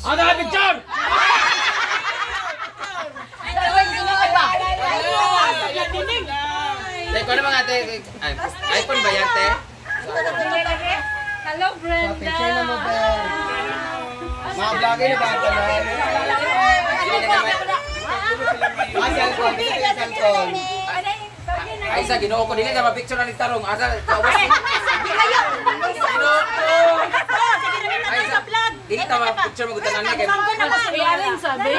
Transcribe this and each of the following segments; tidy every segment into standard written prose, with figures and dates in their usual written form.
Ano na picture? Teko na mga ate. iPhone ba yan, te? Hello, Brenda. Picture na mo, Ben. Mga vlogger na ba ito na? Cellphone, cellphone. Ay, sa ginoo ko. Dili na ma-picture na ni Tarong. Asa, kawas. Dili na ma-picture magutan na ni. Iyaling sabi.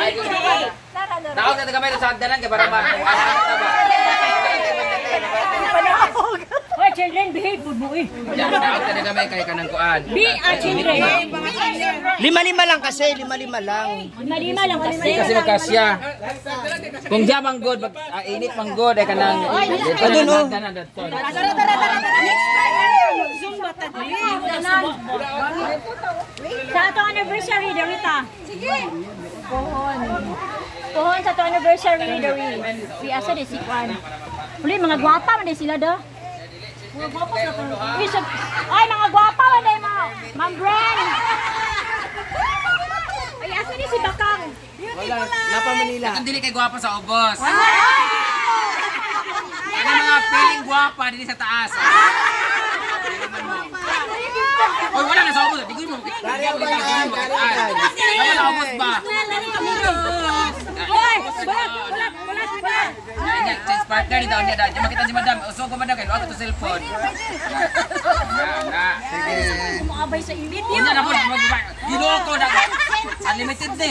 Nakawag na tagamay sa hagdanan kaya para ma-ano na ba? Hoy, children, behave po mo eh. Nakawag na tagamay kaya ka ng kuan. Be a children. Lima-lima lang kasi, lima-lima lang. Lima lang kasi. Hindi kasi magkasya. Kung diya manggod, init manggod, ay ka nang... Adun o. Sa atong anniversary, Darita. Sige. Pohon sa atong anniversary, Dari. Asa din si Kwan. Uli, mga gwapa man din sila do. Mga gwapa sa atong. Ay, mga gwapa man din mga. Ma'am Bren. Ay, asa din si Bakang. Wala, Napa Manila. Ang dili kay gwapa sa ubos. Ano mga feeling gwapa dili sa taas. Oy, wala na sa ubos. Di ko mo. Kariyan ba yan? Kariyan. Wala na ubos ba? Hoy, balat. Ay, change partner ni daw niya. Makita si madam. Uso ko madam kay luwag to cellphone. Na. Sige. Kumabay sa init. Unya na po giloko na. Unlimited ni.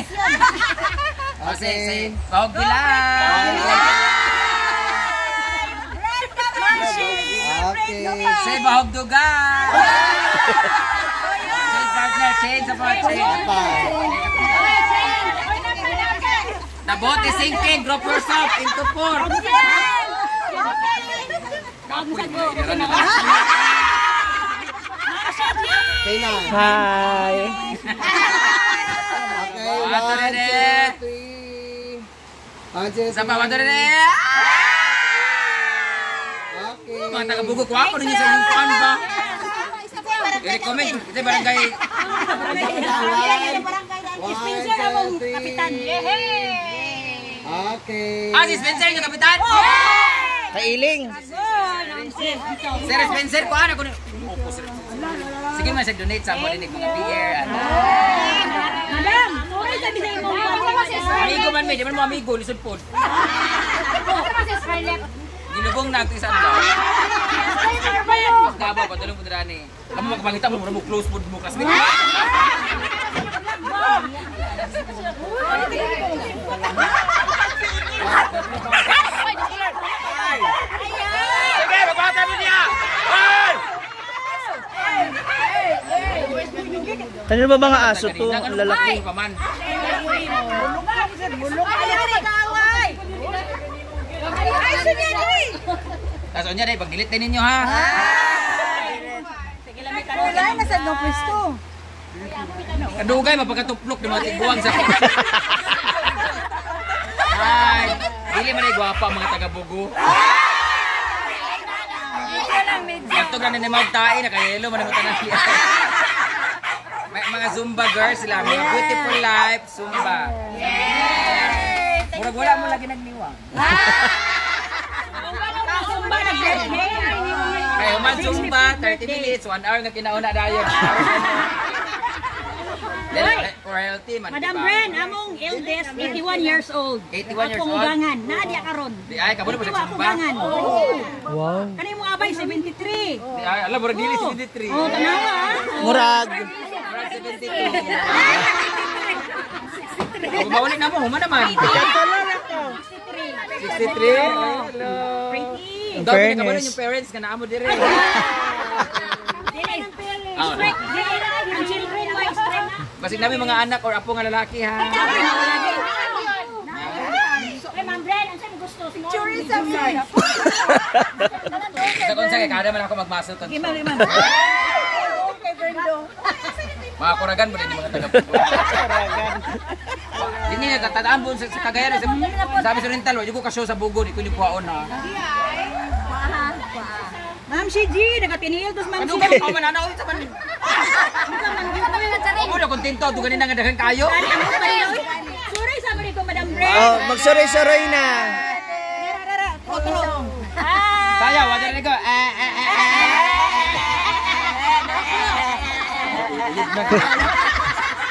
Okay. Bahog bilang. Okay. Say bahog dugan. Change partner, change sa partner. Nabote sinking, group yourself into 4. Okay na. Hi. Okay, 1, 2, 3. 1, 2, 3. Sampai waduh deh. Okay. Mga taga-bugo ko ako ninyo sa inyong kuan ba? I-recommend kita barangay. 1, 2, 3. Okay. Ah, si Spencer yung kapitan? Kailing. Sir Spencer, kuan ako. Sige man, donate sa mga dinig mga PR. Madam, tuloy sabi sa inyo. Amigo man may, di man mo amigo, lisod po. Ginubong na ito isang daw. Mas gabaw, patulong po na rin. Kamu magpangita mo, muna mo close food mo kasi. Sige, magbata mo niya! Ano ba mga aso to? Ang lalaki. Tapos niya dahil, pagdilit din ninyo ha. Wala na sa no pwesto. Kadugay, mapagkatuplok ng mga tiguang sa ay, dili man ay gwapa ang mga taga-bugo. Ito ka na ni Magtae, nakahilo man ang tanan siya. May mga Zumba girls sila, mga Beautiful Life, Zumba. Murag wala mo lagi nagniwang. Kaya human Zumba, 30 minutes, 1 hour nga kinauna dayon. Royalty man. Madam Bren, among eldest, 81 years old. 81 years Akong old? ugangan. Nadia karon. Ay, kabuno po sa Ako Zumba. ugangan. Wow. Kanay mo abay, 73. Ay, alam, murag dili 73. Oh, tanawa ha? Murag. Murag 73. Ako maulit na mo, human naman. 63? Pretty. Ang dami na kabalan yung parents ka na amo dire. Strike. Ang children mo, strike na. Basig namin mga anak or apo nga lalaki ha. Ay, Ma'am Bren, ang saan gusto? Picture Sa kung sa kada man ako magmasok to. Okay, Ma'am. Mga kuragan mo din yung mga taga-bugo. Hindi nga, tatadaan po sa Cagayan. Sabi sa rental, wala ko ka-show sa bugo, di ko yung puwaon ha. Ma'am, si G, nagatinil, tapos Ma'am Ano ka man, ano sa man? Ako na kung kontento, ito ganun nga daghang kayo. Sorry sa mga ko, Madam Bre. Oh, magsuroy-suroy na. Saya, wajar rin ko.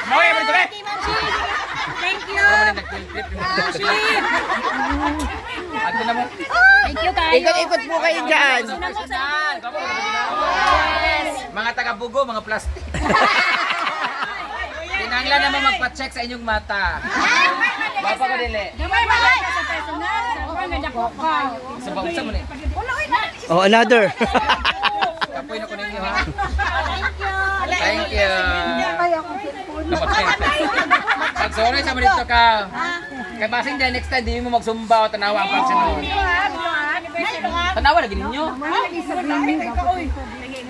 Mau ya, betul Thank you. Ato na mo. Thank you kayo. Ikot-ikot po kayo dyan. Mga taga-bugo, mga plastic. Kinanglan naman magpa-check sa inyong mata. Bapa ko dili. Gamay mahal sa personal. Sa nga dako ka. Sa bangsa mo ni. Oh, another. Kapoy na ko ninyo ha. Thank you. Thank you. Sorry sa dito ka. Kay basing din next time di mo magsumba o tanawa ang pagsunod. Tanawa lagi ninyo.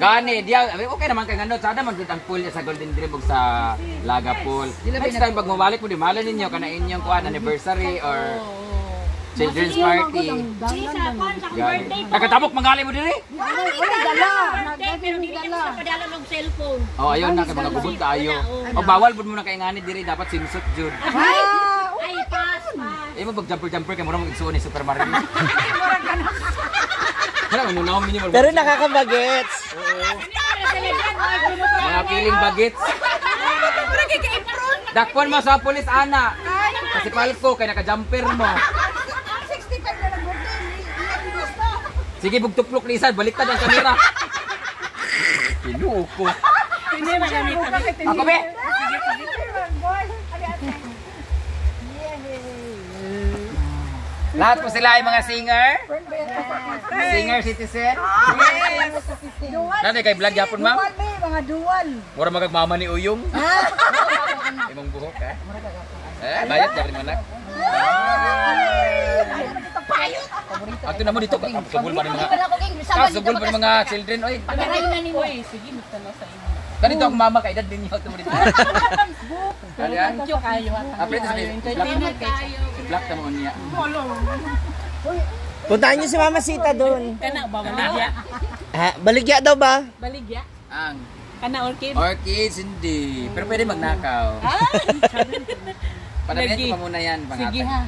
Gani, dia okay naman kay ngano sada man ang pool sa Golden Dream ug sa Laga Pool. Next time pag mabalik mo di mahalin ninyo kana inyong kuan anniversary or children's party. Gani. Nakatabok mangali mo diri? Wala dala. Pero hindi ka padala ng cellphone. Oh, ayun na kay mga kubot tayo. O bawal pud mo na kay ngani diri dapat swimsuit jud. Ay, pass. Eh mo pag jumper kay mura mag-igsuon ni Super Mario. Wala mo muna minyo. Pero nakakabagets. Mga piling bagets. Dakpon mo sa pulis ana. Kasi palko kay naka-jumper mo. Sige bugtuklok ni Isan, baliktad ang kamera. Pinuko. Ako be. Lahat po sila ay mga singer. Singer citizen. Nanay kay vlog yapon ma'am. Mga duwal. Mura magagmama ni Uyong. Imong buhok eh. Bayad dapat manak. Ato na mo dito subol pa ni mga. Subol pa ni mga children oy. Ganito ang mama kay edad din niyo mo dito. Kalian. Apre sa black ta mo niya. Puntahan niyo si Mama Sita doon. Kana ba baligya? Ha, baligya daw ba? Baligya? Ang Kana orchid? orchids hindi. Pero pwede magnakaw. Padamihan ko pa muna yan. Sige ha.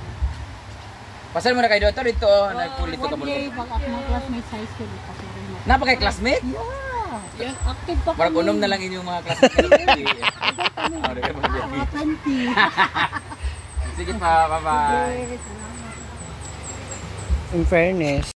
Pasal mo na kayo dito. Dito, nagpulito ka muna. Pag ako ng classmate sa high school, kasi Napa kay classmate? yan, active pa Parang unom na lang inyong mga classmate. Sige pa, bye-bye. In fairness.